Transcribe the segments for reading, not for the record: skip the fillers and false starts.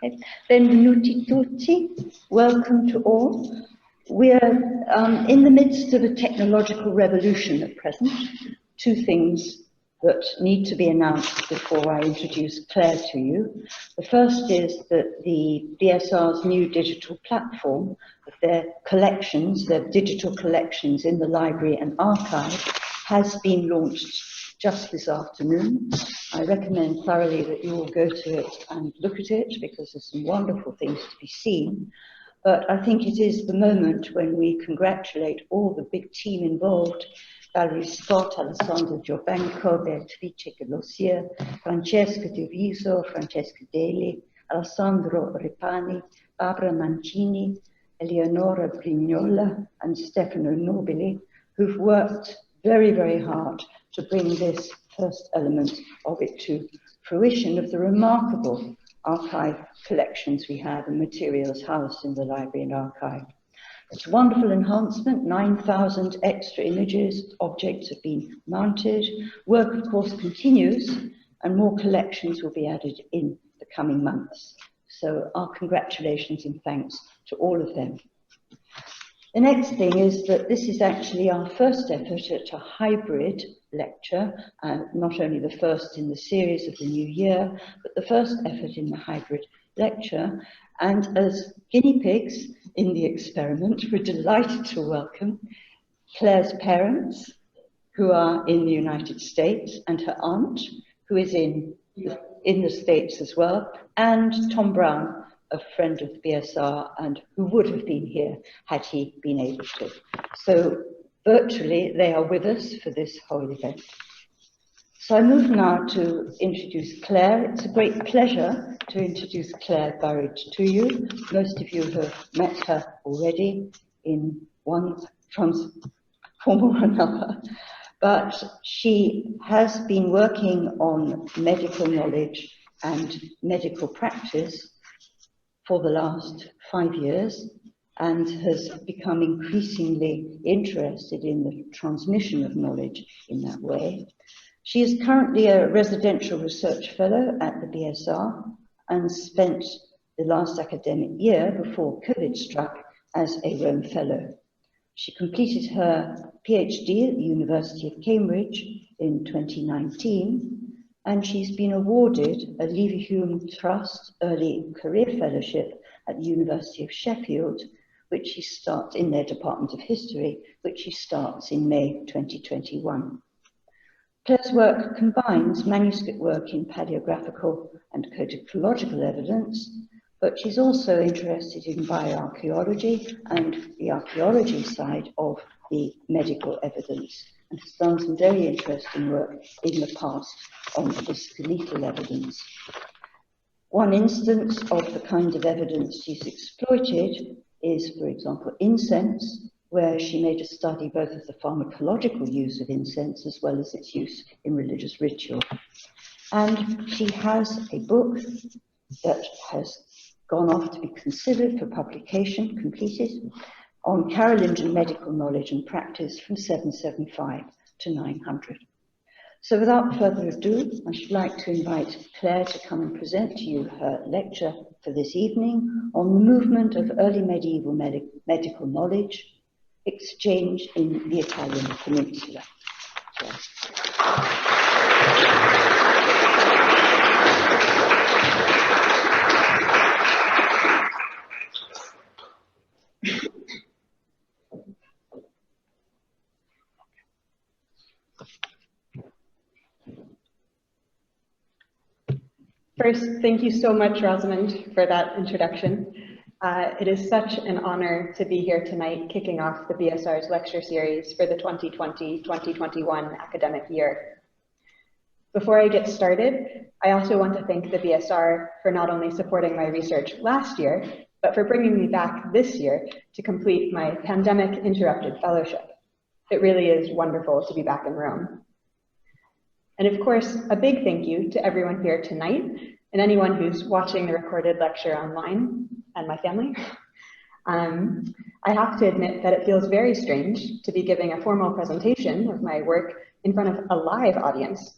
Okay. Benvenuti tutti. Welcome to all. We're in the midst of a technological revolution at present. Two things that need to be announced before I introduce Claire to you. The first is that the BSR's new digital platform, their collections, their digital collections in the library and archive, has been launched just this afternoon. I recommend thoroughly that you all go to it and look at it, because there's some wonderful things to be seen. But I think it is the moment when we congratulate all the big team involved: Valerie Scott, Alessandro Giovenco, Beatrice Gelosier, Francesca De Viso, Francesca Deli, Alessandro Repani, Barbara Mancini, Eleonora Brignola, and Stefano Nobili, who've worked very, very hard to bring this first element of it to fruition, of the remarkable archive collections we have and materials housed in the library and archive. It's a wonderful enhancement. 9,000 extra images, objects have been mounted. Work, of course, continues, and more collections will be added in the coming months. So our congratulations and thanks to all of them. The next thing is that this is actually our first effort at a hybrid lecture, not only the first in the series of the new year, but the first effort in the hybrid lecture. And as guinea pigs in the experiment, we're delighted to welcome Claire's parents, who are in the United States, and her aunt, who is in the States as well, and Tom Brown, a friend of the BSR, and who would have been here had he been able to. So virtually, they are with us for this whole event. So I move now to introduce Claire. It's a great pleasure to introduce Claire Burridge to you. Most of you have met her already in one form or another, but she has been working on medical knowledge and medical practice for the last 5 years, and has become increasingly interested in the transmission of knowledge in that way. She is currently a residential research fellow at the BSR and spent the last academic year before COVID struck as a Rome Fellow. She completed her PhD at the University of Cambridge in 2019, and she's been awarded a Leverhulme Trust Early Career Fellowship at the University of Sheffield, which she starts in their Department of History, which she starts in May 2021. Claire's work combines manuscript work in paleographical and codicological evidence, but she's also interested in bioarchaeology and the archaeology side of the medical evidence, and has done some very interesting work in the past on the skeletal evidence. One instance of the kind of evidence she's exploited is, for example, incense, where she made a study both of the pharmacological use of incense as well as its use in religious ritual. And she has a book that has gone off to be considered for publication, completed, on Carolingian medical knowledge and practice from 775 to 900. So without further ado, I should like to invite Claire to come and present to you her lecture for this evening on the movement of early medieval medical knowledge, exchange in the Italian peninsula. First, thank you so much, Rosamond, for that introduction. It is such an honor to be here tonight, kicking off the BSR's lecture series for the 2020-2021 academic year. Before I get started, I also want to thank the BSR for not only supporting my research last year, but for bringing me back this year to complete my pandemic-interrupted fellowship. It really is wonderful to be back in Rome. And of course, a big thank you to everyone here tonight and anyone who's watching the recorded lecture online, and my family. I have to admit that it feels very strange to be giving a formal presentation of my work in front of a live audience,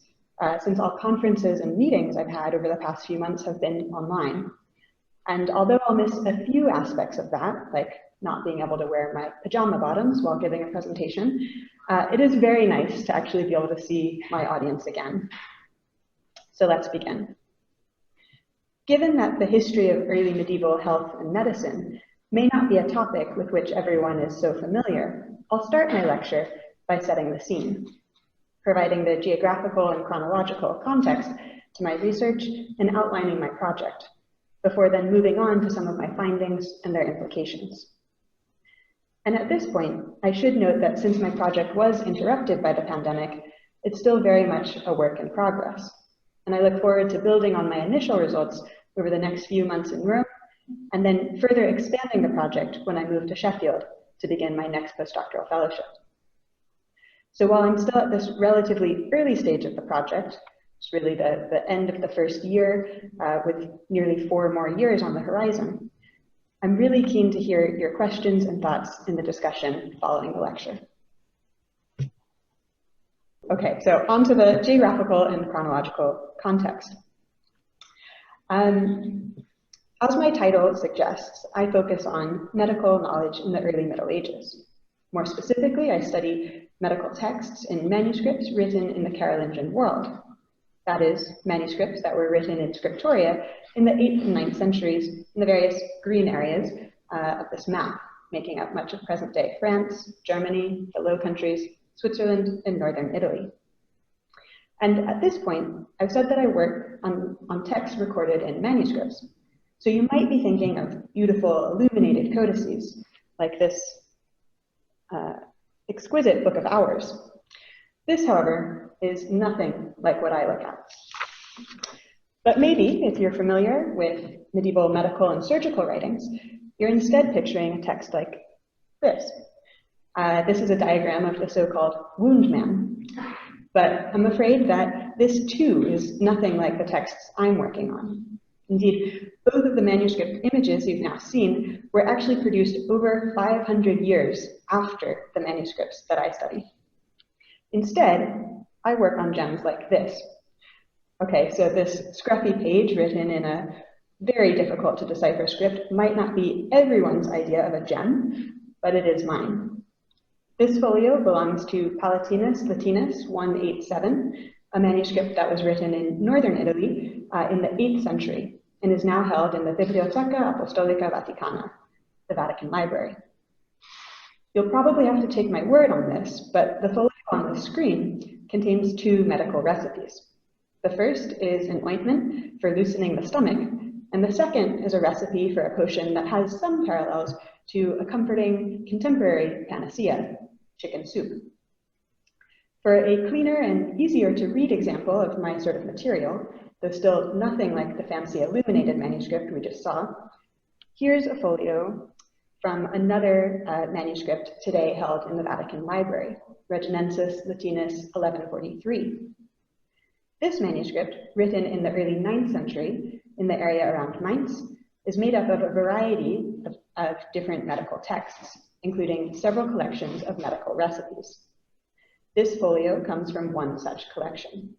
since all conferences and meetings I've had over the past few months have been online. And although I'll miss a few aspects of that, like not being able to wear my pajama bottoms while giving a presentation, it is very nice to actually be able to see my audience again. So let's begin. Given that the history of early medieval health and medicine may not be a topic with which everyone is so familiar, I'll start my lecture by setting the scene, providing the geographical and chronological context to my research and outlining my project, before then moving on to some of my findings and their implications. And at this point, I should note that since my project was interrupted by the pandemic, it's still very much a work in progress. And I look forward to building on my initial results over the next few months in Rome, and then further expanding the project when I move to Sheffield to begin my next postdoctoral fellowship. So while I'm still at this relatively early stage of the project, it's really the end of the first year with nearly 4 more years on the horizon, I'm really keen to hear your questions and thoughts in the discussion following the lecture. Okay, so on to the geographical and chronological context. As my title suggests, I focus on medical knowledge in the early Middle Ages. More specifically, I study medical texts in manuscripts written in the Carolingian world. That is, manuscripts that were written in scriptoria in the 8th and 9th centuries in the various green areas of this map, making up much of present-day France, Germany, the Low Countries, Switzerland, and northern Italy. And at this point, I've said that I work on texts recorded in manuscripts. So you might be thinking of beautiful illuminated codices, like this exquisite Book of Hours. This, however, is nothing like what I look at. But maybe, if you're familiar with medieval medical and surgical writings, you're instead picturing a text like this. This is a diagram of the so-called wound man. But I'm afraid that this too is nothing like the texts I'm working on. Indeed, both of the manuscript images you've now seen were actually produced over 500 years after the manuscripts that I study. Instead, I work on gems like this. Okay, so this scruffy page written in a very difficult to decipher script might not be everyone's idea of a gem, but it is mine. This folio belongs to Palatinus Latinus 187, a manuscript that was written in northern Italy in the 8th century and is now held in the Biblioteca Apostolica Vaticana, the Vatican Library. You'll probably have to take my word on this, but the folio on the screen contains 2 medical recipes. The first is an ointment for loosening the stomach, and the second is a recipe for a potion that has some parallels to a comforting contemporary panacea, chicken soup. For a cleaner and easier to read example of my sort of material, though still nothing like the fancy illuminated manuscript we just saw, here's a folio from another manuscript today held in the Vatican Library, Reginensis Latinus 1143. This manuscript, written in the early 9th century in the area around Mainz, is made up of a variety of different medical texts, including several collections of medical recipes. This folio comes from one such collection.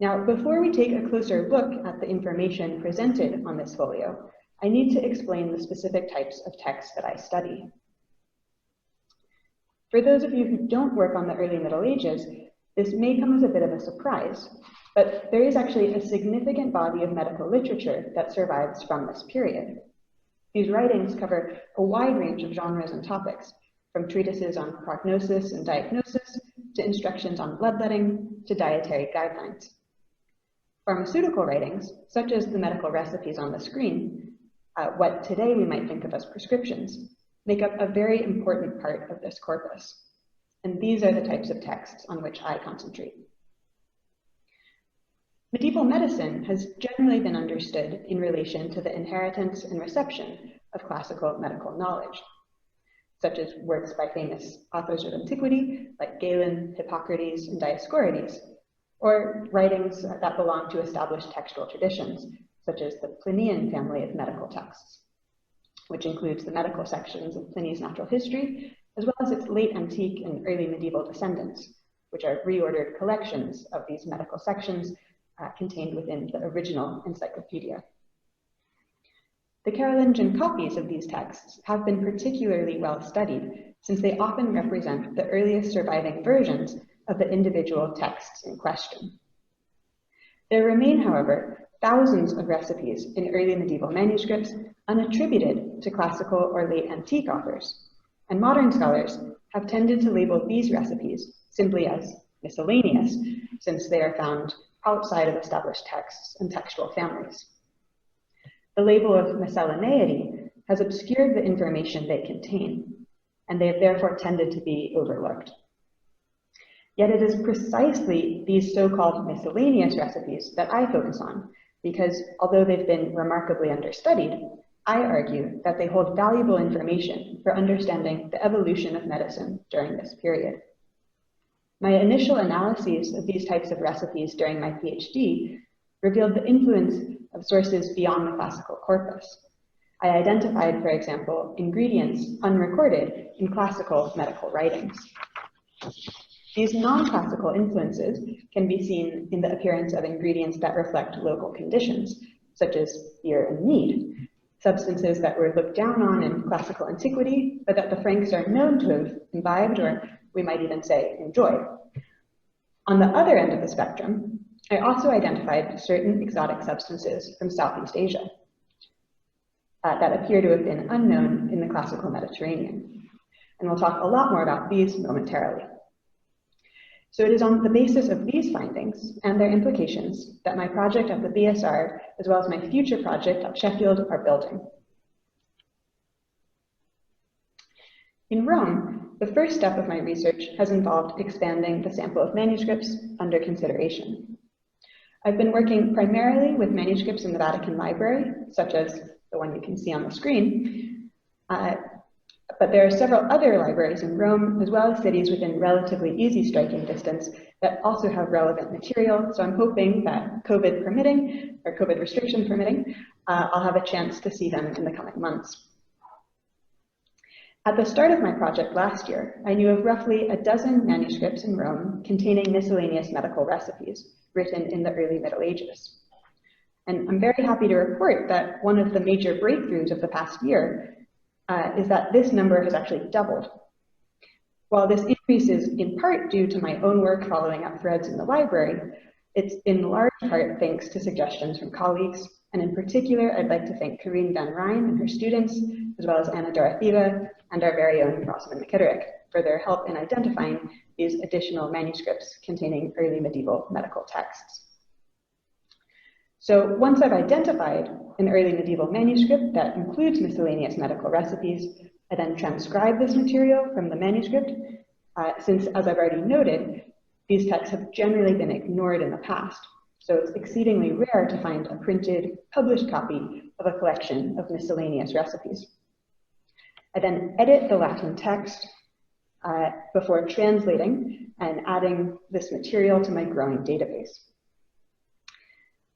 Now, before we take a closer look at the information presented on this folio, I need to explain the specific types of texts that I study. For those of you who don't work on the early Middle Ages, this may come as a bit of a surprise, but there is actually a significant body of medical literature that survives from this period. These writings cover a wide range of genres and topics, from treatises on prognosis and diagnosis, to instructions on bloodletting, to dietary guidelines. Pharmaceutical writings, such as the medical recipes on the screen, what today we might think of as prescriptions, make up a very important part of this corpus. And these are the types of texts on which I concentrate. Medieval medicine has generally been understood in relation to the inheritance and reception of classical medical knowledge, such as works by famous authors of antiquity like Galen, Hippocrates, and Dioscorides, or writings that belong to established textual traditions, such as the Plinian family of medical texts, which includes the medical sections of Pliny's Natural History, as well as its late antique and early medieval descendants, which are reordered collections of these medical sections contained within the original encyclopedia. The Carolingian copies of these texts have been particularly well studied, since they often represent the earliest surviving versions of the individual texts in question. There remain, however, thousands of recipes in early medieval manuscripts unattributed to classical or late antique authors, and modern scholars have tended to label these recipes simply as miscellaneous, since they are found outside of established texts and textual families. The label of miscellaneity has obscured the information they contain, and they have therefore tended to be overlooked. Yet it is precisely these so-called miscellaneous recipes that I focus on, because although they've been remarkably understudied, I argue that they hold valuable information for understanding the evolution of medicine during this period. My initial analyses of these types of recipes during my PhD revealed the influence of sources beyond the classical corpus. I identified, for example, ingredients unrecorded in classical medical writings. These non-classical influences can be seen in the appearance of ingredients that reflect local conditions, such as beer and mead, substances that were looked down on in classical antiquity, but that the Franks are known to have imbibed, or we might even say enjoyed. On the other end of the spectrum, I also identified certain exotic substances from Southeast Asia that appear to have been unknown in the classical Mediterranean. And we'll talk a lot more about these momentarily. So it is on the basis of these findings and their implications that my project at the BSR, as well as my future project at Sheffield, are building. In Rome, the first step of my research has involved expanding the sample of manuscripts under consideration. I've been working primarily with manuscripts in the Vatican Library, such as the one you can see on the screen, but there are several other libraries in Rome, as well as cities within relatively easy striking distance that also have relevant material. So I'm hoping that COVID permitting, or COVID restriction permitting, I'll have a chance to see them in the coming months. At the start of my project last year, I knew of roughly a dozen manuscripts in Rome containing miscellaneous medical recipes written in the early Middle Ages. And I'm very happy to report that one of the major breakthroughs of the past year is that this number has actually doubled. While this increase is in part due to my own work following up threads in the library, it's in large part thanks to suggestions from colleagues, and in particular, I'd like to thank Corinne Van Rijn and her students, as well as Anna Dorotheva and our very own Rosamund McKitterick for their help in identifying these additional manuscripts containing early medieval medical texts. So once I've identified an early medieval manuscript that includes miscellaneous medical recipes, I then transcribe this material from the manuscript, since, as I've already noted, these texts have generally been ignored in the past. So it's exceedingly rare to find a printed, published copy of a collection of miscellaneous recipes. I then edit the Latin text before translating and adding this material to my growing database.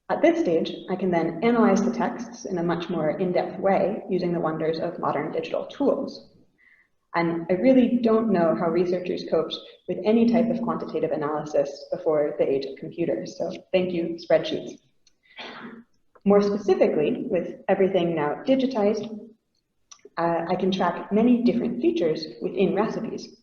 At this stage, I can then analyze the texts in a much more in-depth way using the wonders of modern digital tools. And I really don't know how researchers coped with any type of quantitative analysis before the age of computers, so thank you, spreadsheets. More specifically, with everything now digitized, I can track many different features within recipes,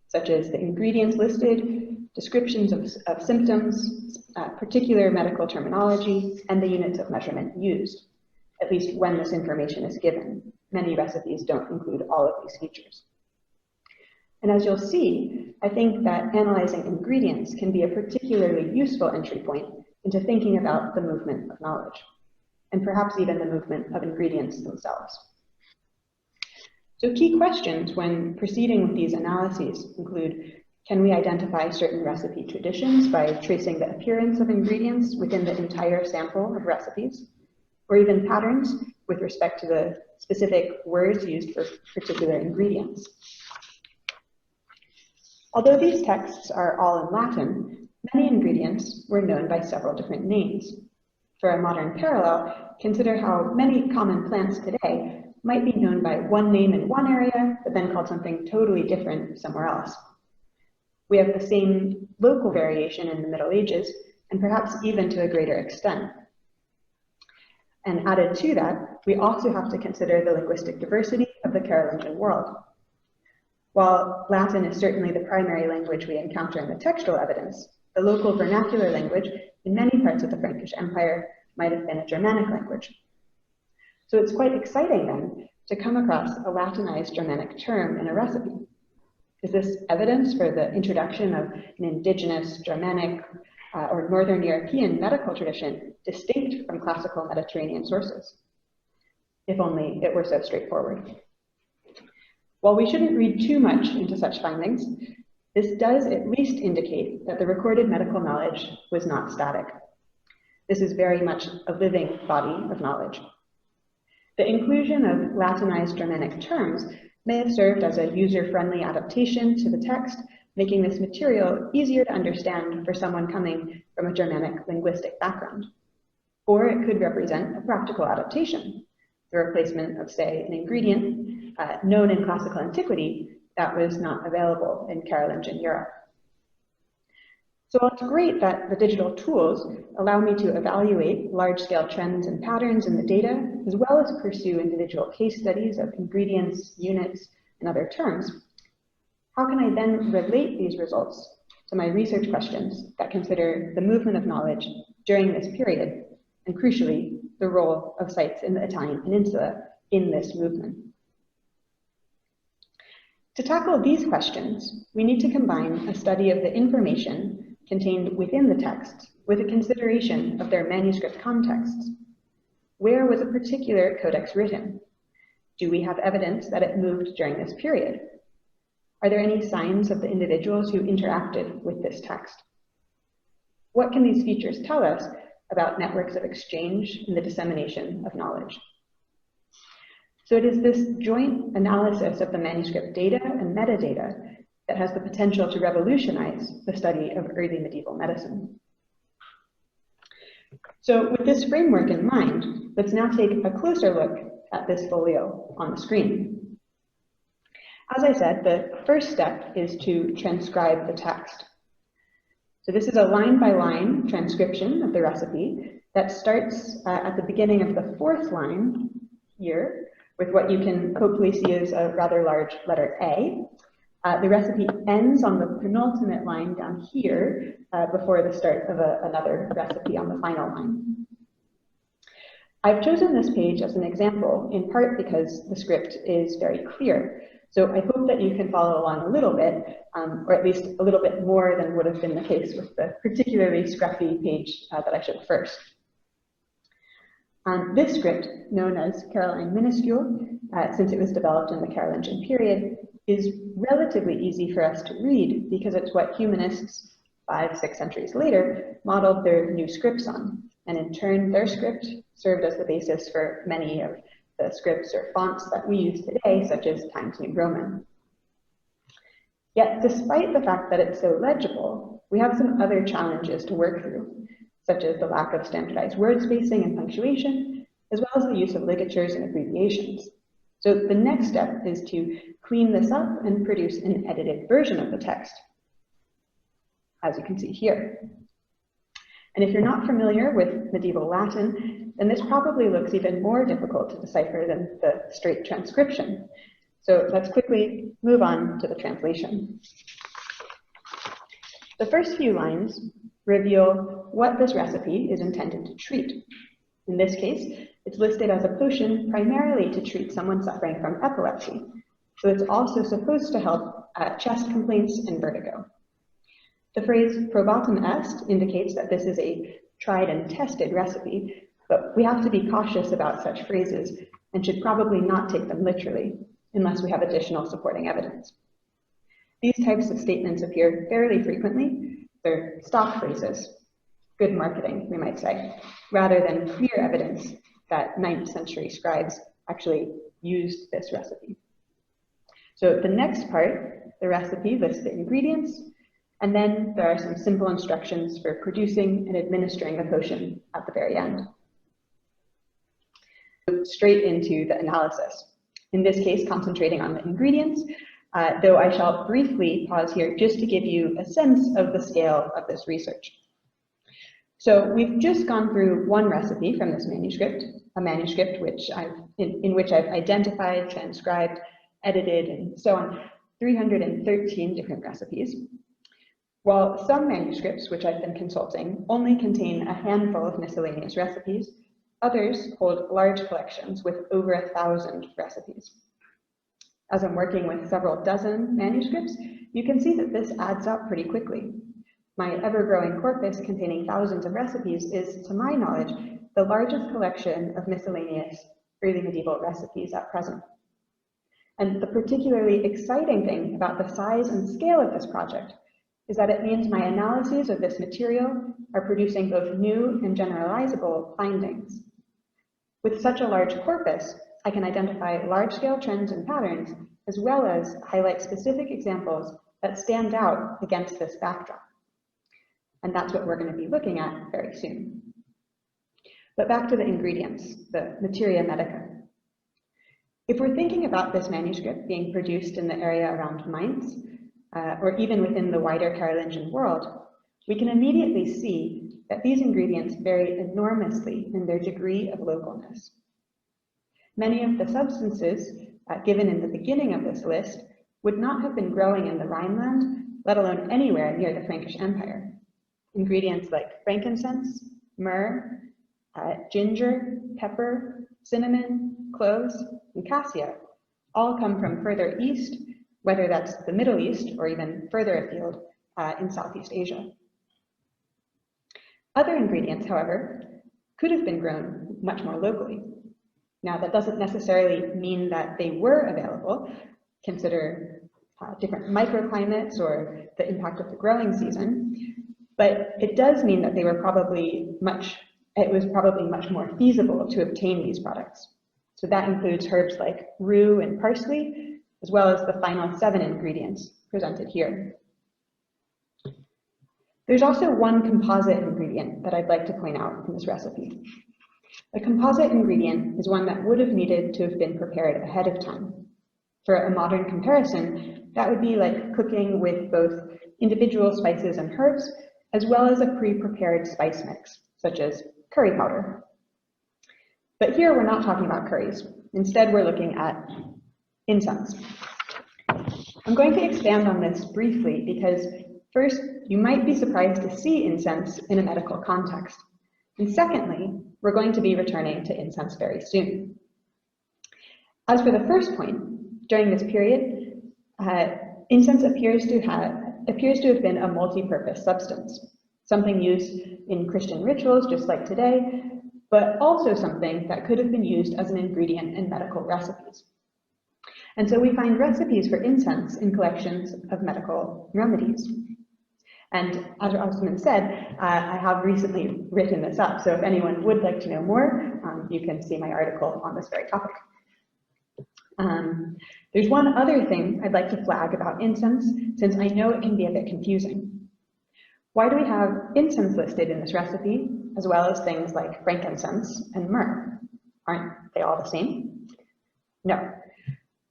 such as the ingredients listed, descriptions of symptoms, particular medical terminology, and the units of measurement used, at least when this information is given. Many recipes don't include all of these features. And as you'll see, I think that analyzing ingredients can be a particularly useful entry point into thinking about the movement of knowledge, and perhaps even the movement of ingredients themselves. So key questions when proceeding with these analyses include, can we identify certain recipe traditions by tracing the appearance of ingredients within the entire sample of recipes, or even patterns with respect to the specific words used for particular ingredients? Although these texts are all in Latin, many ingredients were known by several different names. For a modern parallel, consider how many common plants today might be known by one name in one area, but then called something totally different somewhere else. We have the same local variation in the Middle Ages, and perhaps even to a greater extent. And added to that, we also have to consider the linguistic diversity of the Carolingian world. While Latin is certainly the primary language we encounter in the textual evidence, the local vernacular language in many parts of the Frankish Empire might have been a Germanic language. So it's quite exciting then to come across a Latinized Germanic term in a recipe. Is this evidence for the introduction of an indigenous Germanic or Northern European medical tradition distinct from classical Mediterranean sources? If only it were so straightforward. While we shouldn't read too much into such findings, this does at least indicate that the recorded medical knowledge was not static. This is very much a living body of knowledge. The inclusion of Latinized Germanic terms may have served as a user-friendly adaptation to the text, making this material easier to understand for someone coming from a Germanic linguistic background. Or it could represent a practical adaptation, the replacement of, say, an ingredient known in classical antiquity that was not available in Carolingian Europe. So it's great that the digital tools allow me to evaluate large-scale trends and patterns in the data, as well as pursue individual case studies of ingredients, units, and other terms. How can I then relate these results to my research questions that consider the movement of knowledge during this period, and crucially, the role of sites in the Italian peninsula in this movement? To tackle these questions, we need to combine a study of the information contained within the text with a consideration of their manuscript contexts. Where was a particular codex written? Do we have evidence that it moved during this period? Are there any signs of the individuals who interacted with this text? What can these features tell us about networks of exchange and the dissemination of knowledge? So it is this joint analysis of the manuscript data and metadata that has the potential to revolutionize the study of early medieval medicine. So with this framework in mind, let's now take a closer look at this folio on the screen. As I said, the first step is to transcribe the text. So this is a line-by-line transcription of the recipe that starts at the beginning of the fourth line here, with what you can hopefully see as a rather large letter A. The recipe ends on the penultimate line down here before the start of another recipe on the final line. I've chosen this page as an example, in part because the script is very clear. So I hope that you can follow along a little bit, or at least a little bit more than would have been the case with the particularly scruffy page that I showed first. This script, known as Caroline minuscule, since it was developed in the Carolingian period, is relatively easy for us to read because it's what humanists 5-6 centuries later modeled their new scripts on. And in turn, their script served as the basis for many of the scripts or fonts that we use today, such as Times New Roman. Yet, despite the fact that it's so legible, we have some other challenges to work through, such as the lack of standardized word spacing and punctuation, as well as the use of ligatures and abbreviations. So the next step is to clean this up and produce an edited version of the text, as you can see here. And if you're not familiar with medieval Latin, then this probably looks even more difficult to decipher than the straight transcription. So let's quickly move on to the translation. The first few lines reveal what this recipe is intended to treat. In this case, it's listed as a potion primarily to treat someone suffering from epilepsy. So it's also supposed to help chest complaints and vertigo. The phrase probatum est indicates that this is a tried and tested recipe, but we have to be cautious about such phrases and should probably not take them literally unless we have additional supporting evidence. These types of statements appear fairly frequently. They're stock phrases, good marketing, we might say, rather than clear evidence that 9th century scribes actually used this recipe. So the next part, the recipe lists the ingredients, and then there are some simple instructions for producing and administering the potion at the very end. Straight into the analysis. In this case, concentrating on the ingredients, though I shall briefly pause here just to give you a sense of the scale of this research. So we've just gone through one recipe from this manuscript, a manuscript in which I've identified, transcribed, edited, and so on, 313 different recipes, while some manuscripts, which I've been consulting, only contain a handful of miscellaneous recipes. Others hold large collections with over 1,000 recipes. As I'm working with several dozen manuscripts, you can see that this adds up pretty quickly. My ever-growing corpus containing thousands of recipes is, to my knowledge, the largest collection of miscellaneous early medieval recipes at present. And the particularly exciting thing about the size and scale of this project is that it means my analyses of this material are producing both new and generalizable findings. With such a large corpus, I can identify large-scale trends and patterns, as well as highlight specific examples that stand out against this backdrop. And that's what we're going to be looking at very soon. But back to the ingredients, the materia medica. If we're thinking about this manuscript being produced in the area around Mainz, or even within the wider Carolingian world, we can immediately see that these ingredients vary enormously in their degree of localness. Many of the substances given in the beginning of this list would not have been growing in the Rhineland, let alone anywhere near the Frankish Empire. Ingredients like frankincense, myrrh, ginger, pepper, cinnamon, cloves, and cassia all come from further east, whether that's the Middle East or even further afield in Southeast Asia. Other ingredients, however, could have been grown much more locally. Now, that doesn't necessarily mean that they were available. Consider different microclimates or the impact of the growing season, but it does mean that they were it was probably much more feasible to obtain these products. So that includes herbs like rue and parsley, as well as the final 7 ingredients presented here. There's also one composite ingredient that I'd like to point out in this recipe. A composite ingredient is one that would have needed to have been prepared ahead of time. For a modern comparison, that would be like cooking with both individual spices and herbs, as well as a pre-prepared spice mix, such as curry powder. But here we're not talking about curries. Instead, we're looking at incense. I'm going to expand on this briefly because first, you might be surprised to see incense in a medical context. And secondly, we're going to be returning to incense very soon. As for the first point, during this period, incense appears to have been a multi-purpose substance, something used in Christian rituals just like today, but also something that could have been used as an ingredient in medical recipes. And so we find recipes for incense in collections of medical remedies. And as Osman said, I have recently written this up, so if anyone would like to know more, you can see my article on this very topic. There's one other thing I'd like to flag about incense, since I know it can be a bit confusing. Why do we have incense listed in this recipe, as well as things like frankincense and myrrh? Aren't they all the same? No.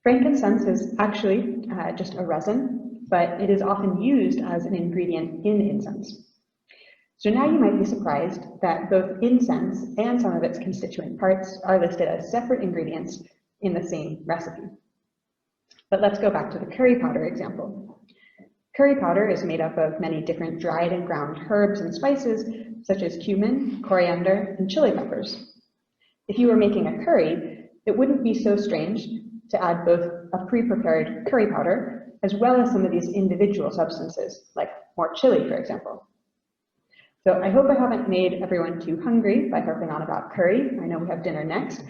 Frankincense is actually just a resin, but it is often used as an ingredient in incense. So now you might be surprised that both incense and some of its constituent parts are listed as separate ingredients in the same recipe. But let's go back to the curry powder example. Curry powder is made up of many different dried and ground herbs and spices, such as cumin, coriander, and chili peppers. If you were making a curry, it wouldn't be so strange to add both a pre-prepared curry powder as well as some of these individual substances, like more chili, for example. So I hope I haven't made everyone too hungry by harping on about curry. I know we have dinner next.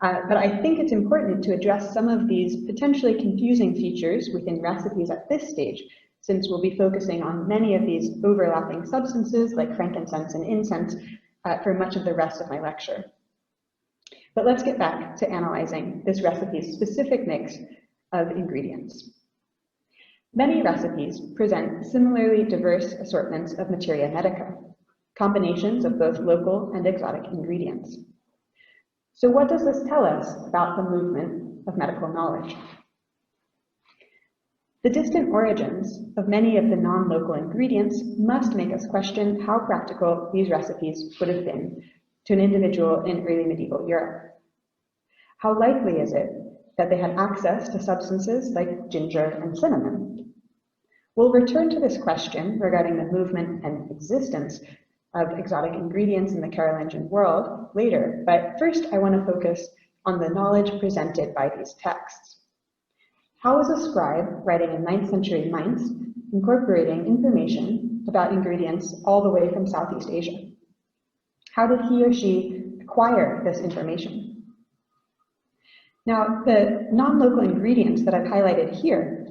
But I think it's important to address some of these potentially confusing features within recipes at this stage, since we'll be focusing on many of these overlapping substances like frankincense and incense for much of the rest of my lecture. But let's get back to analyzing this recipe's specific mix of ingredients. Many recipes present similarly diverse assortments of materia medica, combinations of both local and exotic ingredients. So what does this tell us about the movement of medical knowledge? The distant origins of many of the non-local ingredients must make us question how practical these recipes would have been to an individual in early medieval Europe? How likely is it that they had access to substances like ginger and cinnamon? We'll return to this question regarding the movement and existence of exotic ingredients in the Carolingian world later, but first I want to focus on the knowledge presented by these texts. How is a scribe writing in 9th century Mainz incorporating information about ingredients all the way from Southeast Asia? How did he or she acquire this information? Now, the non-local ingredients that I've highlighted here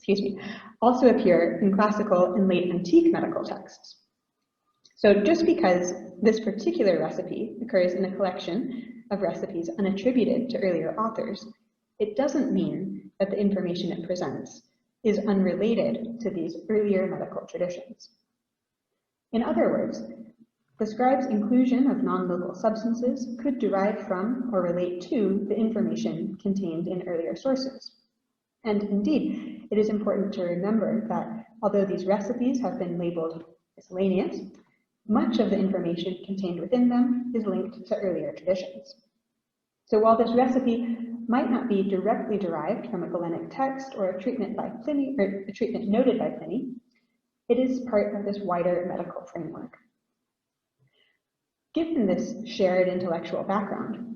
excuse me, also appear in classical and late antique medical texts. So just because this particular recipe occurs in a collection of recipes unattributed to earlier authors, it doesn't mean that the information it presents is unrelated to these earlier medical traditions. In other words, the scribe's inclusion of non-local substances could derive from or relate to the information contained in earlier sources. And indeed, it is important to remember that although these recipes have been labeled miscellaneous, much of the information contained within them is linked to earlier traditions. So while this recipe might not be directly derived from a Galenic text or a treatment by Pliny, or a treatment noted by Pliny, it is part of this wider medical framework. Given this shared intellectual background,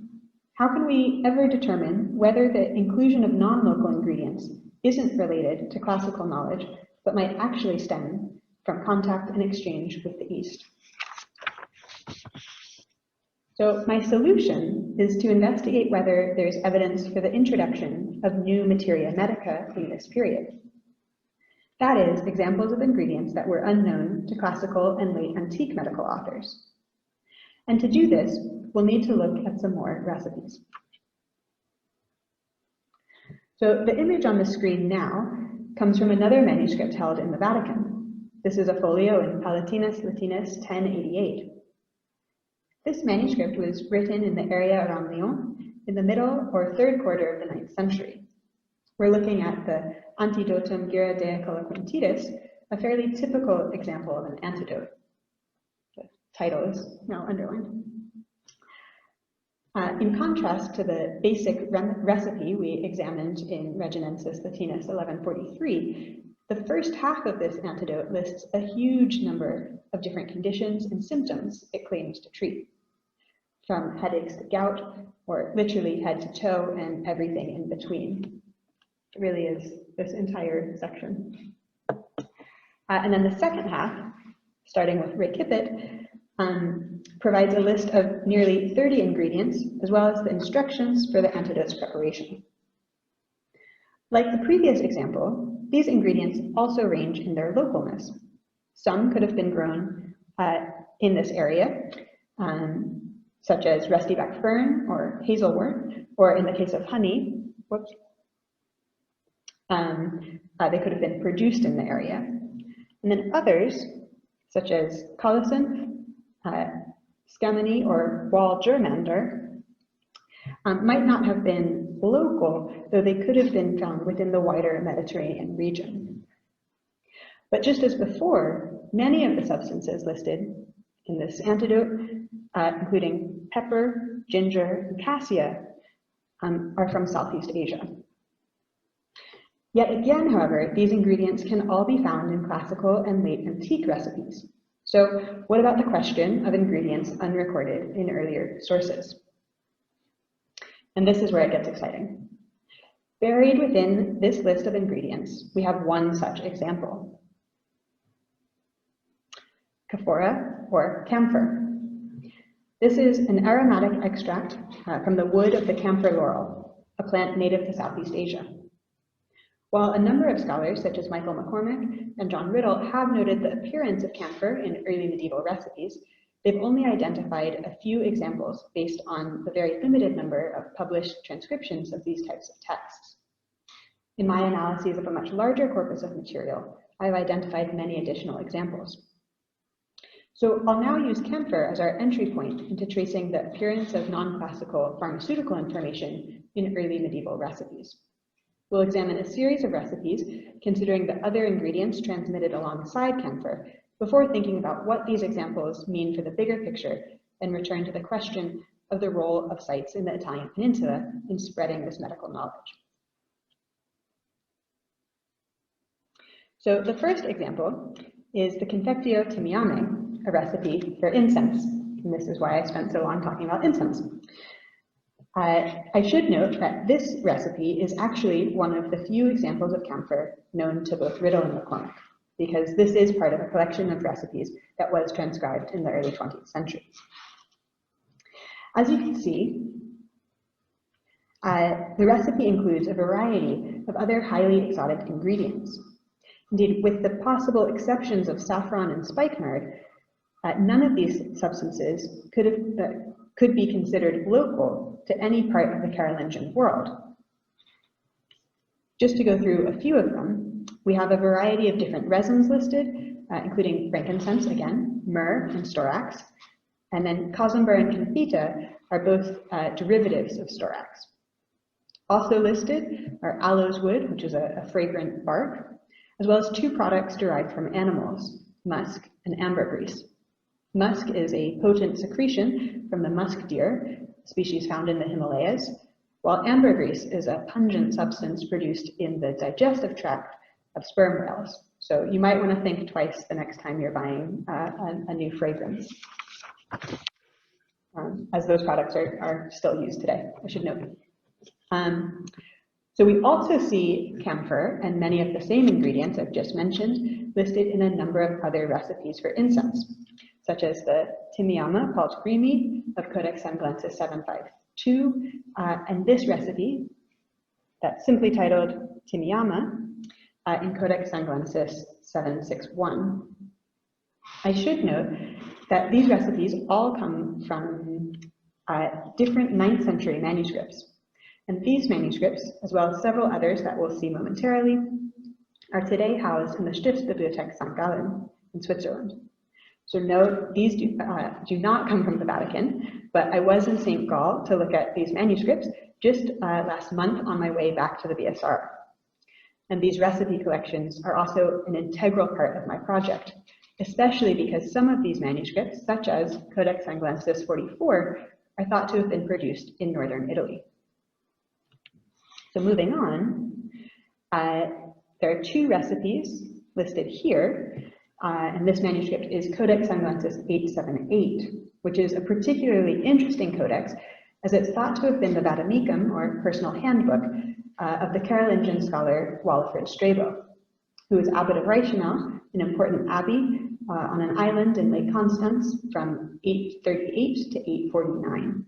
how can we ever determine whether the inclusion of non-local ingredients isn't related to classical knowledge, but might actually stem from contact and exchange with the East? So my solution is to investigate whether there's evidence for the introduction of new materia medica in this period. That is, examples of ingredients that were unknown to classical and late antique medical authors. And to do this, we'll need to look at some more recipes. So the image on the screen now comes from another manuscript held in the Vatican. This is a folio in Palatinus Latinus 1088. This manuscript was written in the area around Lyon in the middle or third quarter of the 9th century. We're looking at the Antidotum Gira Coloquentidis, a fairly typical example of an antidote. The title is now underlined. In contrast to the basic recipe we examined in Reginensis Latinus 1143, the first half of this antidote lists a huge number of different conditions and symptoms it claims to treat, from headaches to gout, or literally head to toe and everything in between. It really is this entire section. And then the second half, starting with recipit, provides a list of nearly 30 ingredients, as well as the instructions for the antidote's preparation. Like the previous example, these ingredients also range in their localness. Some could have been grown in this area, such as rustyback fern or hazelwort, or in the case of honey, they could have been produced in the area. And then others, such as colocynth, scammony, or wall germander, might not have been local, though they could have been found within the wider Mediterranean region. But just as before, many of the substances listed in this antidote, including pepper, ginger, and cassia, are from Southeast Asia. Yet again, however, these ingredients can all be found in classical and late antique recipes. So what about the question of ingredients unrecorded in earlier sources? And this is where it gets exciting. Buried within this list of ingredients, we have one such example. Camphor, or camphor. This is an aromatic extract from the wood of the camphor laurel, a plant native to Southeast Asia. While a number of scholars, such as Michael McCormick and John Riddle, have noted the appearance of camphor in early medieval recipes, they've only identified a few examples based on the very limited number of published transcriptions of these types of texts. In my analyses of a much larger corpus of material, I've identified many additional examples. So I'll now use camphor as our entry point into tracing the appearance of non-classical pharmaceutical information in early medieval recipes. We'll examine a series of recipes considering the other ingredients transmitted alongside camphor before thinking about what these examples mean for the bigger picture and return to the question of the role of sites in the Italian peninsula in spreading this medical knowledge. So the first example is the confectio timiame, a recipe for incense. And this is why I spent so long talking about incense. I should note that this recipe is actually one of the few examples of camphor known to both Riddle and McCormick, because this is part of a collection of recipes that was transcribed in the early 20th century. As you can see, the recipe includes a variety of other highly exotic ingredients. Indeed, with the possible exceptions of saffron and spikenard, none of these substances could be considered local to any part of the Carolingian world. Just to go through a few of them, we have a variety of different resins listed, including frankincense, again, myrrh and storax, and then cosumber and confita are both derivatives of storax. Also listed are aloes wood, which is a fragrant bark, as well as two products derived from animals, musk and ambergris. Musk is a potent secretion from the musk deer, a species found in the Himalayas, while ambergris is a pungent substance produced in the digestive tract of sperm whales. So you might want to think twice the next time you're buying a new fragrance, as those products are still used today, I should note. So we also see camphor and many of the same ingredients I've just mentioned listed in a number of other recipes for incense, such as the timiama called green of Codex Sanglensis 752, and this recipe that's simply titled timiama in Codex Sanglensis 761. I should note that these recipes all come from different 9th century manuscripts. And these manuscripts, as well as several others that we'll see momentarily, are today housed in the Stiftsbibliothek St. Gallen in Switzerland. So no, these do not come from the Vatican, but I was in St. Gall to look at these manuscripts just last month on my way back to the BSR. And these recipe collections are also an integral part of my project, especially because some of these manuscripts, such as Codex Sanglensis 44, are thought to have been produced in northern Italy. So moving on, there are two recipes listed here, and this manuscript is Codex Sanglensis 878, which is a particularly interesting codex, as it's thought to have been the vademecum, or personal handbook, of the Carolingian scholar Walafrid Strabo, who was abbot of Reichenau, an important abbey on an island in Lake Constance from 838 to 849.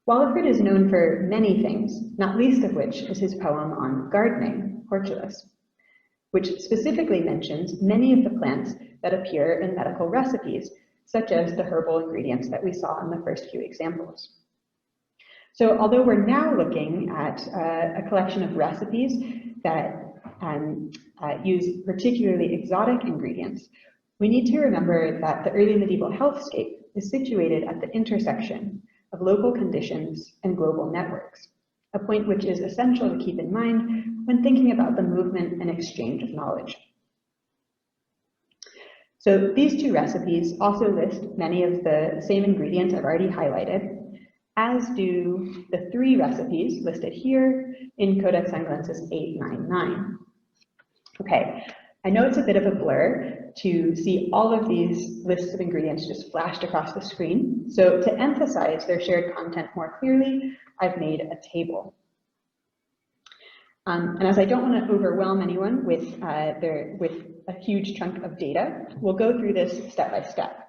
Walafrid is known for many things, not least of which is his poem on gardening, Hortulus, which specifically mentions many of the plants that appear in medical recipes, such as the herbal ingredients that we saw in the first few examples. So although we're now looking at a collection of recipes that use particularly exotic ingredients, we need to remember that the early medieval healthscape is situated at the intersection of local conditions and global networks, a point which is essential to keep in mind when thinking about the movement and exchange of knowledge. So these two recipes also list many of the same ingredients I've already highlighted, as do the three recipes listed here in Codex Sanglensis 899. Okay, I know it's a bit of a blur to see all of these lists of ingredients just flashed across the screen. So to emphasize their shared content more clearly, I've made a table. And as I don't want to overwhelm anyone with a huge chunk of data, we'll go through this step by step.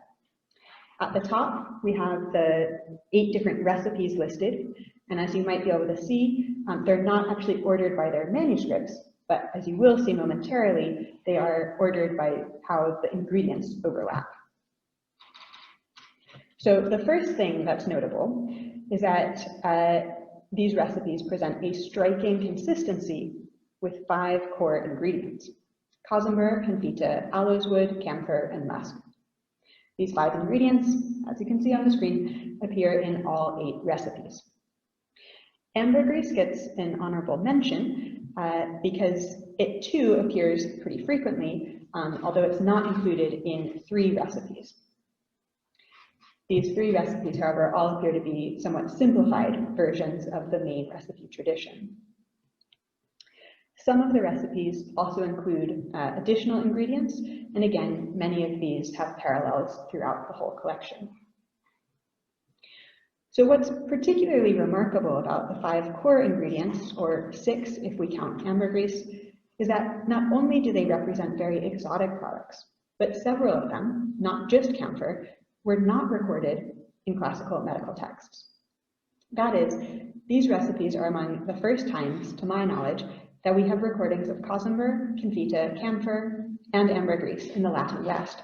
At the top, we have the 8 different recipes listed. And as you might be able to see, they're not actually ordered by their manuscripts, but as you will see momentarily, they are ordered by how the ingredients overlap. So the first thing that's notable is that these recipes present a striking consistency with 5 core ingredients: cosumber, confita, aloes wood, camphor, and musk. These 5 ingredients, as you can see on the screen, appear in all 8 recipes. Ambergris gets an honorable mention because it too appears pretty frequently although it's not included in 3 recipes. These 3 recipes, however, all appear to be somewhat simplified versions of the main recipe tradition. Some of the recipes also include additional ingredients, and again, many of these have parallels throughout the whole collection. So what's particularly remarkable about the 5 core ingredients, or 6 if we count ambergris, is that not only do they represent very exotic products, but several of them, not just camphor, were not recorded in classical medical texts. That is, these recipes are among the first times, to my knowledge, that we have recordings of cosumber, confita, camphor, and ambergris in the Latin West,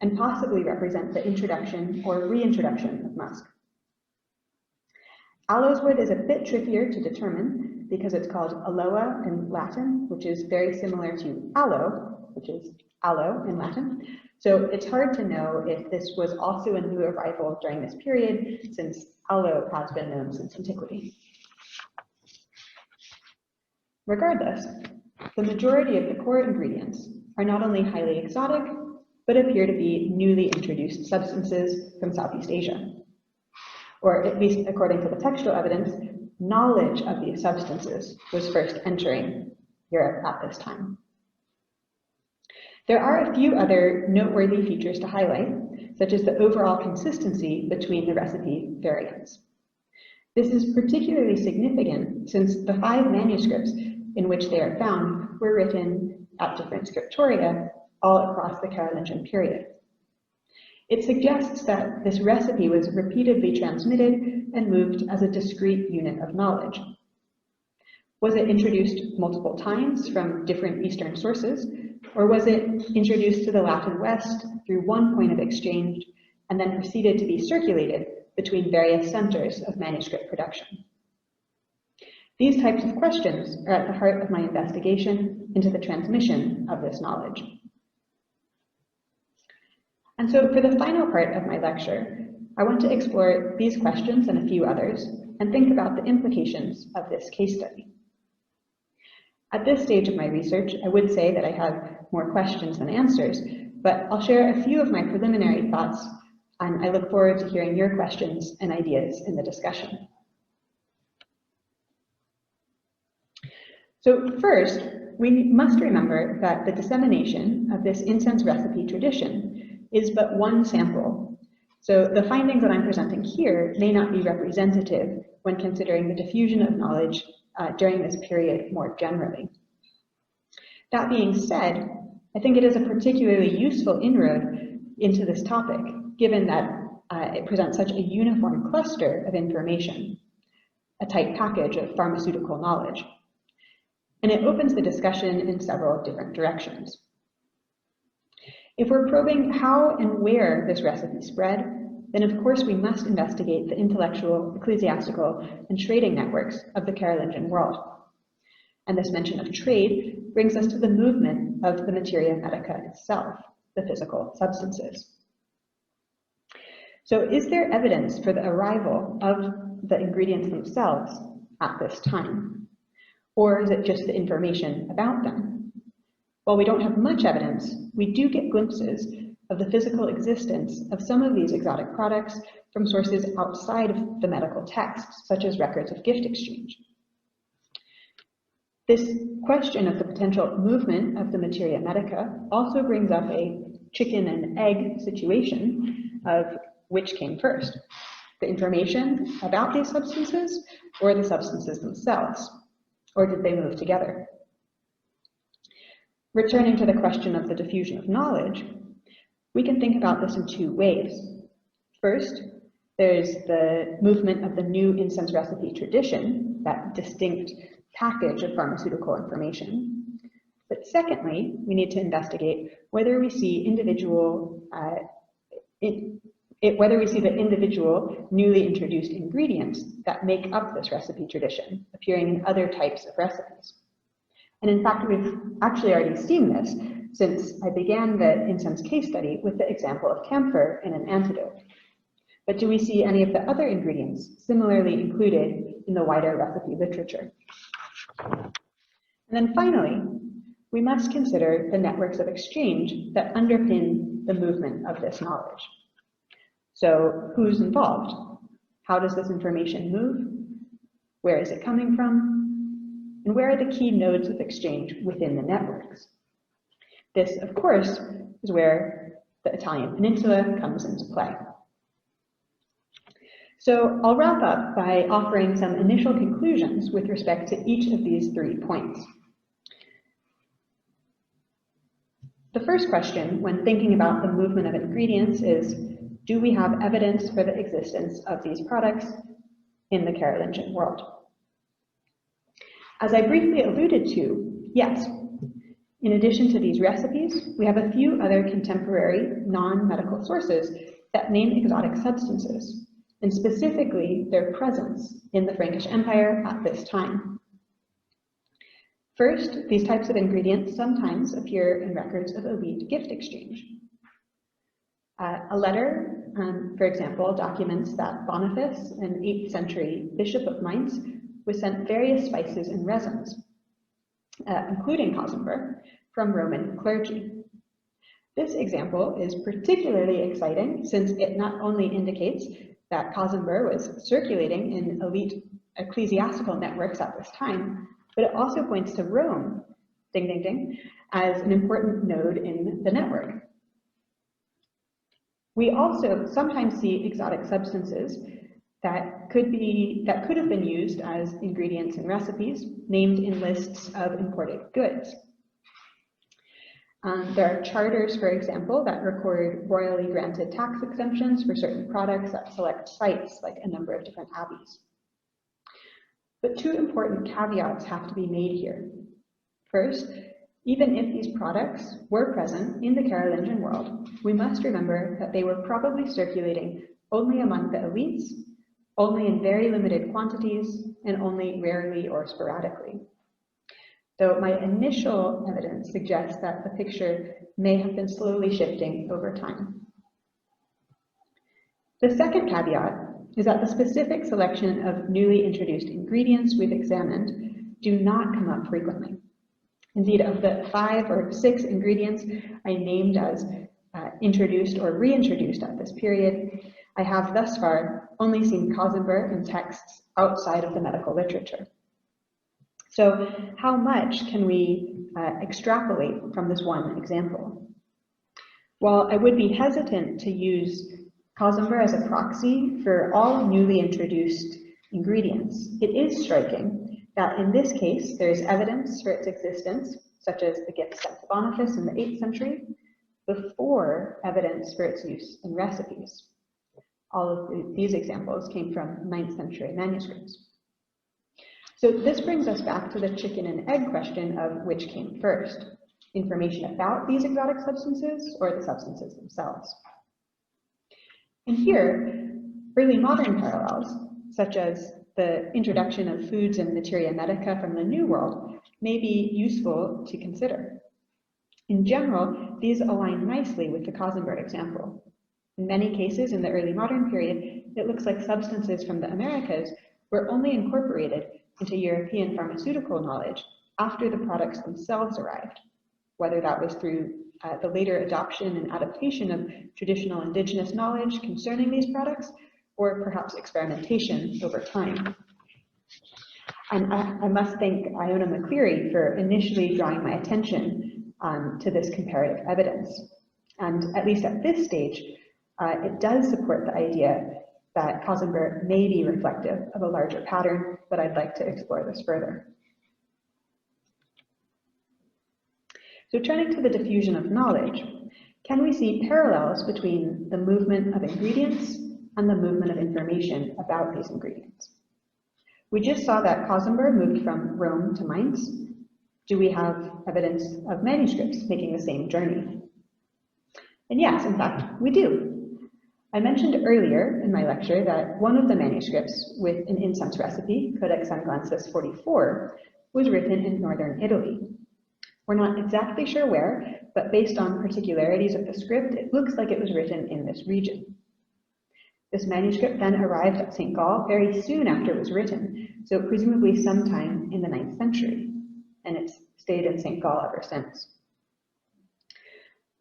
and possibly represent the introduction or reintroduction of musk. Aloes wood is a bit trickier to determine because it's called aloe in Latin, which is very similar to aloe, which is aloe in Latin. So it's hard to know if this was also a new arrival during this period, since aloe has been known since antiquity. Regardless, the majority of the core ingredients are not only highly exotic, but appear to be newly introduced substances from Southeast Asia. Or at least according to the textual evidence, knowledge of these substances was first entering Europe at this time. There are a few other noteworthy features to highlight, such as the overall consistency between the recipe variants. This is particularly significant since the 5 manuscripts in which they are found were written at different scriptoria all across the Carolingian period. It suggests that this recipe was repeatedly transmitted and moved as a discrete unit of knowledge. Was it introduced multiple times from different Eastern sources, or was it introduced to the Latin West through one point of exchange and then proceeded to be circulated between various centers of manuscript production? These types of questions are at the heart of my investigation into the transmission of this knowledge. And so for the final part of my lecture, I want to explore these questions and a few others and think about the implications of this case study. At this stage of my research, I would say that I have more questions than answers, but I'll share a few of my preliminary thoughts, and I look forward to hearing your questions and ideas in the discussion. So first, we must remember that the dissemination of this incense recipe tradition is but one sample. So the findings that I'm presenting here may not be representative when considering the diffusion of knowledge during this period more generally. That being said, I think it is a particularly useful inroad into this topic, given that it presents such a uniform cluster of information, a tight package of pharmaceutical knowledge. And it opens the discussion in several different directions. If we're probing how and where this recipe spread, then of course we must investigate the intellectual, ecclesiastical, and trading networks of the Carolingian world. And this mention of trade brings us to the movement of the materia medica itself, the physical substances. So is there evidence for the arrival of the ingredients themselves at this time? Or is it just the information about them? While we don't have much evidence, we do get glimpses of the physical existence of some of these exotic products from sources outside of the medical texts, such as records of gift exchange. This question of the potential movement of the materia medica also brings up a chicken and egg situation of which came first, the information about these substances or the substances themselves, or did they move together? Returning to the question of the diffusion of knowledge, we can think about this in two ways. First, there's the movement of the new incense recipe tradition, that distinct package of pharmaceutical information. But secondly, we need to investigate whether we see the individual newly introduced ingredients that make up this recipe tradition, appearing in other types of recipes. And in fact, we've actually already seen this since I began the incense case study with the example of camphor in an antidote. But do we see any of the other ingredients similarly included in the wider recipe literature? And then finally, we must consider the networks of exchange that underpin the movement of this knowledge. So who's involved? How does this information move? Where is it coming from? And where are the key nodes of exchange within the networks? This, of course, is where the Italian peninsula comes into play. So I'll wrap up by offering some initial conclusions with respect to each of these 3 points. The first question when thinking about the movement of ingredients is, do we have evidence for the existence of these products in the Carolingian world? As I briefly alluded to, yes. In addition to these recipes, we have a few other contemporary non-medical sources that name exotic substances, and specifically their presence in the Frankish Empire at this time. First, these types of ingredients sometimes appear in records of elite gift exchange. A letter, for example, documents that Boniface, an 8th century bishop of Mainz, was sent various spices and resins, including camphor, from Roman clergy. This example is particularly exciting since it not only indicates that camphor was circulating in elite ecclesiastical networks at this time, but it also points to Rome, ding, ding, ding, as an important node in the network. We also sometimes see exotic substances that could have been used as ingredients in recipes, named in lists of imported goods. There are charters, for example, that record royally granted tax exemptions for certain products at select sites, like a number of different abbeys. But 2 important caveats have to be made here. First, even if these products were present in the Carolingian world, we must remember that they were probably circulating only among the elites, only in very limited quantities, and only rarely or sporadically. Though my initial evidence suggests that the picture may have been slowly shifting over time. The second caveat is that the specific selection of newly introduced ingredients we've examined do not come up frequently. Indeed, of the 5 or 6 ingredients I named as introduced or reintroduced at this period, I have thus far only seen camphor in texts outside of the medical literature. So how much can we extrapolate from this one example? While I would be hesitant to use camphor as a proxy for all newly introduced ingredients, it is striking that in this case there is evidence for its existence, such as the gift sent to Boniface in the 8th century, before evidence for its use in recipes. All of these examples came from 9th century manuscripts. So this brings us back to the chicken and egg question of which came first, information about these exotic substances or the substances themselves. And here, early modern parallels, such as the introduction of foods and materia medica from the New World, may be useful to consider. In general, these align nicely with the camphor example. In many cases in the early modern period, it looks like substances from the Americas were only incorporated into European pharmaceutical knowledge after the products themselves arrived, whether that was through the later adoption and adaptation of traditional indigenous knowledge concerning these products, or perhaps experimentation over time. And I must thank Iona McCleary for initially drawing my attention to this comparative evidence. And at least at this stage, it does support the idea that camphor may be reflective of a larger pattern, but I'd like to explore this further. So turning to the diffusion of knowledge, can we see parallels between the movement of ingredients and the movement of information about these ingredients? We just saw that camphor moved from Rome to Mainz. Do we have evidence of manuscripts making the same journey? And yes, in fact, we do. I mentioned earlier in my lecture that one of the manuscripts with an incense recipe, Codex Anglensis 44, was written in northern Italy. We're not exactly sure where, but based on particularities of the script, it looks like it was written in this region. This manuscript then arrived at St. Gall very soon after it was written, so presumably sometime in the 9th century. and it's stayed in St. Gall ever since.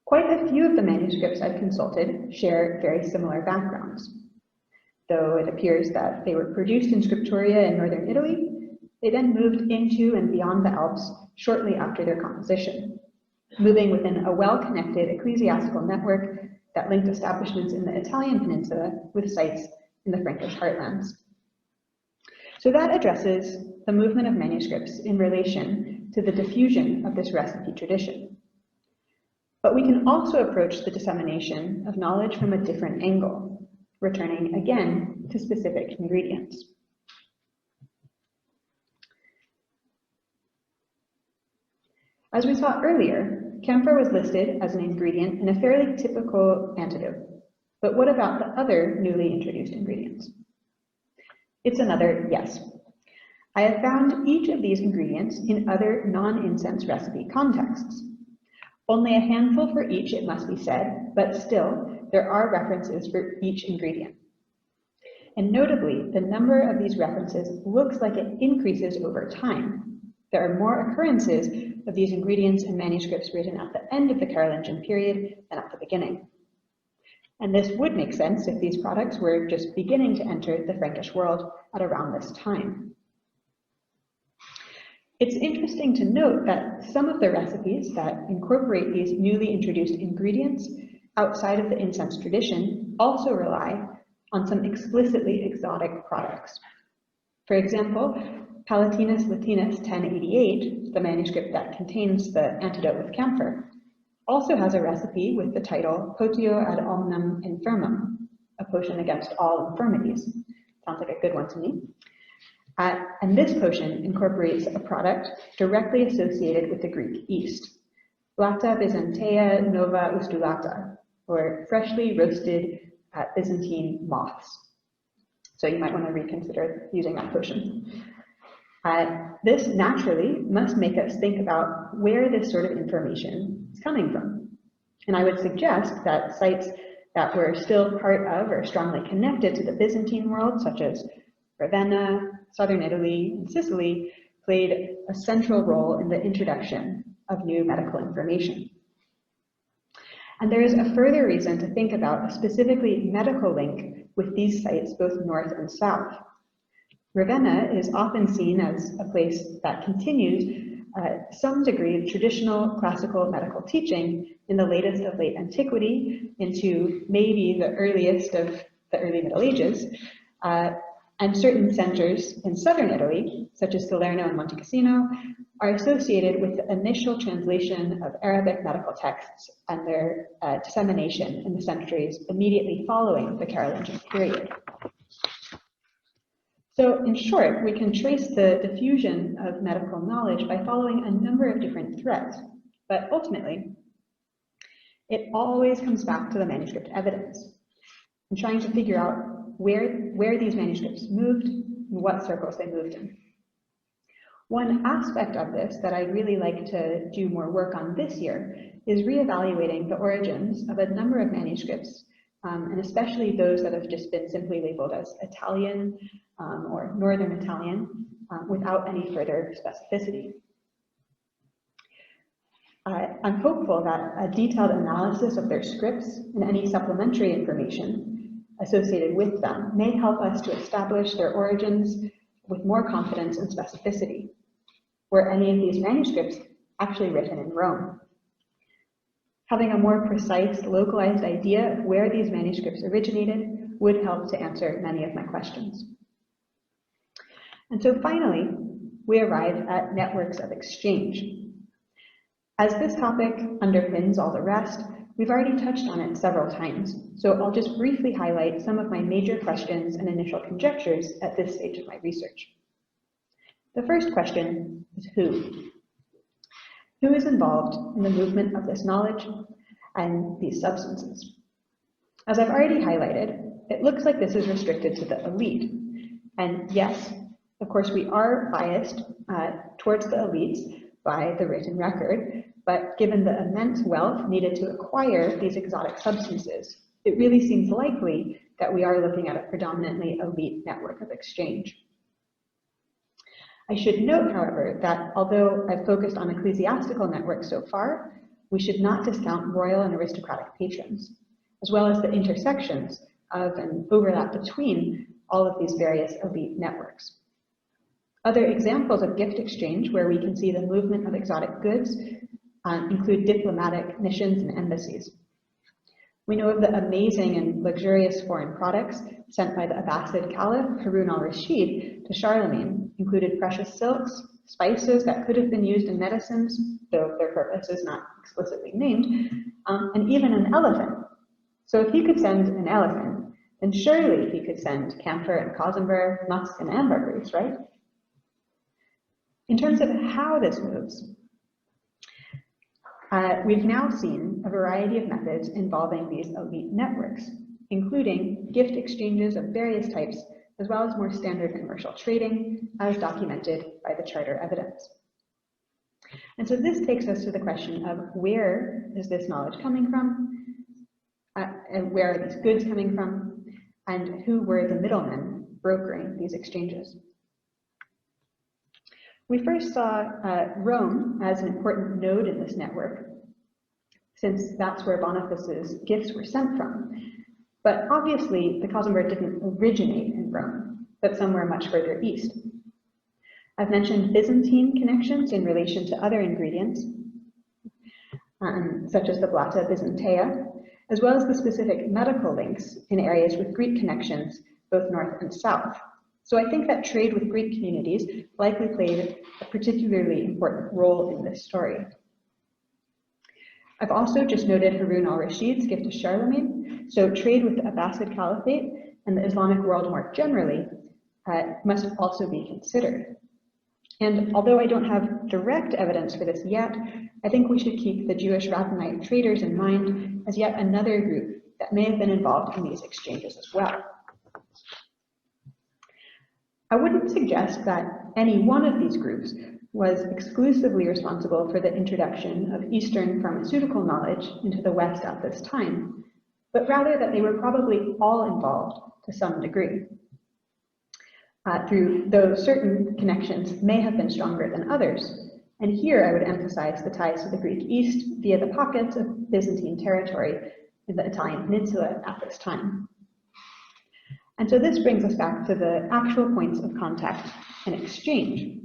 Quite a few of the manuscripts I've consulted share very similar backgrounds. Though it appears that they were produced in scriptoria in northern Italy, they then moved into and beyond the Alps shortly after their composition, moving within a well-connected ecclesiastical network that linked establishments in the Italian peninsula with sites in the Frankish heartlands. So that addresses the movement of manuscripts in relation to the diffusion of this recipe tradition. But we can also approach the dissemination of knowledge from a different angle, returning again to specific ingredients. As we saw earlier, camphor was listed as an ingredient in a fairly typical antidote. But what about the other newly introduced ingredients? It's another yes. I have found each of these ingredients in other non-incense recipe contexts. Only a handful for each, it must be said, but still, there are references for each ingredient. And notably, the number of these references looks like it increases over time. There are more occurrences of these ingredients in manuscripts written at the end of the Carolingian period than at the beginning. And this would make sense if these products were just beginning to enter the Frankish world at around this time. It's interesting to note that some of the recipes that incorporate these newly introduced ingredients outside of the incense tradition also rely on some explicitly exotic products. For example, Palatinus Latinus 1088, the manuscript that contains the antidote with camphor, also has a recipe with the title Potio ad omnem infirmum, a potion against all infirmities. Sounds like a good one to me. And this potion incorporates a product directly associated with the Greek East, Blata Byzantea nova ustulata, or freshly roasted Byzantine moths. So you might want to reconsider using that potion. This naturally must make us think about where this sort of information is coming from. And I would suggest that sites that were still part of or strongly connected to the Byzantine world, such as Ravenna, southern Italy, and Sicily, played a central role in the introduction of new medical information. And there is a further reason to think about a specifically medical link with these sites both north and south. Ravenna is often seen as a place that continues some degree of traditional classical medical teaching in the latest of late antiquity into maybe the earliest of the early Middle Ages, and certain centers in southern Italy, such as Salerno and Monte Cassino, are associated with the initial translation of Arabic medical texts and their dissemination in the centuries immediately following the Carolingian period. So in short, we can trace the diffusion of medical knowledge by following a number of different threads, but ultimately, it always comes back to the manuscript evidence and trying to figure out where these manuscripts moved and what circles they moved in. One aspect of this that I'd really like to do more work on this year is reevaluating the origins of a number of manuscripts, and especially those that have just been simply labeled as Italian or Northern Italian without any further specificity. I'm hopeful that a detailed analysis of their scripts and any supplementary information associated with them may help us to establish their origins with more confidence and specificity. Were any of these manuscripts actually written in Rome? Having a more precise, localized idea of where these manuscripts originated would help to answer many of my questions. And so finally, we arrive at networks of exchange. As this topic underpins all the rest, we've already touched on it several times, so I'll just briefly highlight some of my major questions and initial conjectures at this stage of my research. The first question is who? Who is involved in the movement of this knowledge and these substances? As I've already highlighted, it looks like this is restricted to the elite. And yes, of course, we are biased towards the elites by the written record, but given the immense wealth needed to acquire these exotic substances, it really seems likely that we are looking at a predominantly elite network of exchange. I should note, however, that although I've focused on ecclesiastical networks so far, we should not discount royal and aristocratic patrons, as well as the intersections of and overlap between all of these various elite networks. Other examples of gift exchange where we can see the movement of exotic goods include diplomatic missions and embassies. We know of the amazing and luxurious foreign products sent by the Abbasid Caliph Harun al-Rashid to Charlemagne, included precious silks, spices that could have been used in medicines, though their purpose is not explicitly named, and even an elephant. So if he could send an elephant, then surely he could send camphor and cosmber, musk and ambergris, right? In terms of how this moves, we've now seen a variety of methods involving these elite networks, including gift exchanges of various types, as well as more standard commercial trading, as documented by the charter evidence. And so this takes us to the question of where is this knowledge coming from, and where are these goods coming from, and who were the middlemen brokering these exchanges. We first saw Rome as an important node in this network, since that's where Boniface's gifts were sent from. But obviously, the cosmber didn't originate in Rome, but somewhere much further east. I've mentioned Byzantine connections in relation to other ingredients, such as the Blata Byzantea, as well as the specific medical links in areas with Greek connections, both north and south. So I think that trade with Greek communities likely played a particularly important role in this story. I've also just noted Harun al-Rashid's gift to Charlemagne, so trade with the Abbasid Caliphate and the Islamic world more generally must also be considered. And although I don't have direct evidence for this yet, I think we should keep the Jewish Rabbanite traders in mind as yet another group that may have been involved in these exchanges as well. I wouldn't suggest that any one of these groups was exclusively responsible for the introduction of Eastern pharmaceutical knowledge into the West at this time, but rather that they were probably all involved to some degree. Though certain connections may have been stronger than others, and here I would emphasize the ties to the Greek East via the pockets of Byzantine territory in the Italian peninsula at this time. And so this brings us back to the actual points of contact and exchange.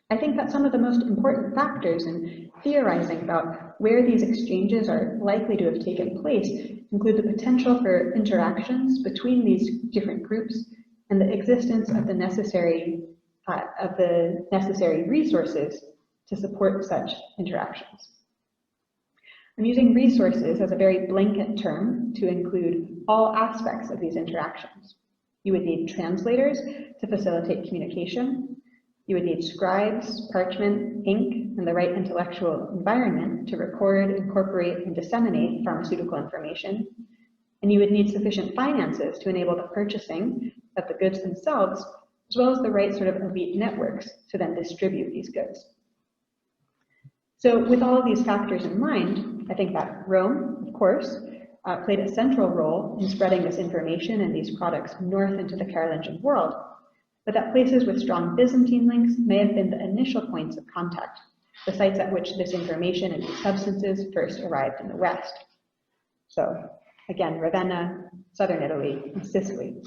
I think that some of the most important factors in theorizing about where these exchanges are likely to have taken place include the potential for interactions between these different groups and the existence of the necessary resources to support such interactions. I'm using resources as a very blanket term to include all aspects of these interactions. You would need translators to facilitate communication. You would need scribes, parchment, ink, and the right intellectual environment to record, incorporate, and disseminate pharmaceutical information. And you would need sufficient finances to enable the purchasing of the goods themselves, as well as the right sort of elite networks to then distribute these goods. So with all of these factors in mind, I think that Rome, of course, played a central role in spreading this information and these products north into the Carolingian world, but that places with strong Byzantine links may have been the initial points of contact, the sites at which this information and these substances first arrived in the West. So again, Ravenna, southern Italy, and Sicily.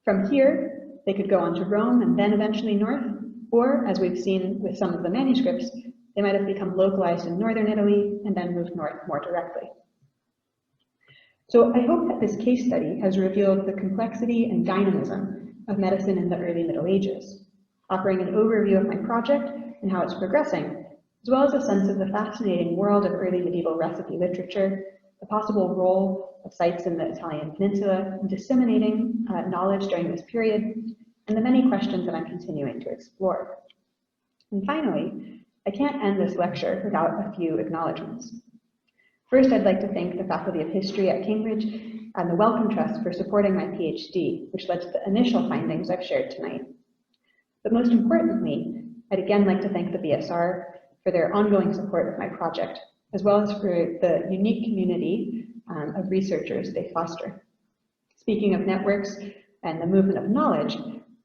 From here, they could go on to Rome and then eventually north, or as we've seen with some of the manuscripts, they might have become localized in northern Italy and then moved north more directly. So I hope that this case study has revealed the complexity and dynamism of medicine in the early Middle Ages, offering an overview of my project and how it's progressing, as well as a sense of the fascinating world of early medieval recipe literature, the possible role of sites in the Italian peninsula in disseminating knowledge during this period, and the many questions that I'm continuing to explore. And finally, I can't end this lecture without a few acknowledgements. First, I'd like to thank the Faculty of History at Cambridge and the Wellcome Trust for supporting my PhD, which led to the initial findings I've shared tonight. But most importantly, I'd again like to thank the BSR for their ongoing support of my project, as well as for the unique community of researchers they foster. Speaking of networks and the movement of knowledge,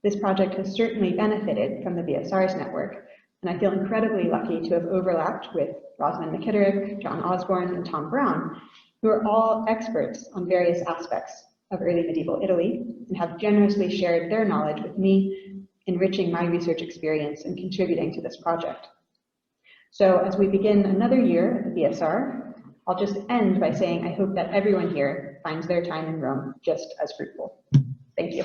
This project has certainly benefited from the BSR's network, and I feel incredibly lucky to have overlapped with Rosamund McKitterick, John Osborne, and Tom Brown, who are all experts on various aspects of early medieval Italy and have generously shared their knowledge with me, enriching my research experience and contributing to this project. So as we begin another year at the BSR, I'll just end by saying I hope that everyone here finds their time in Rome just as fruitful. Thank you.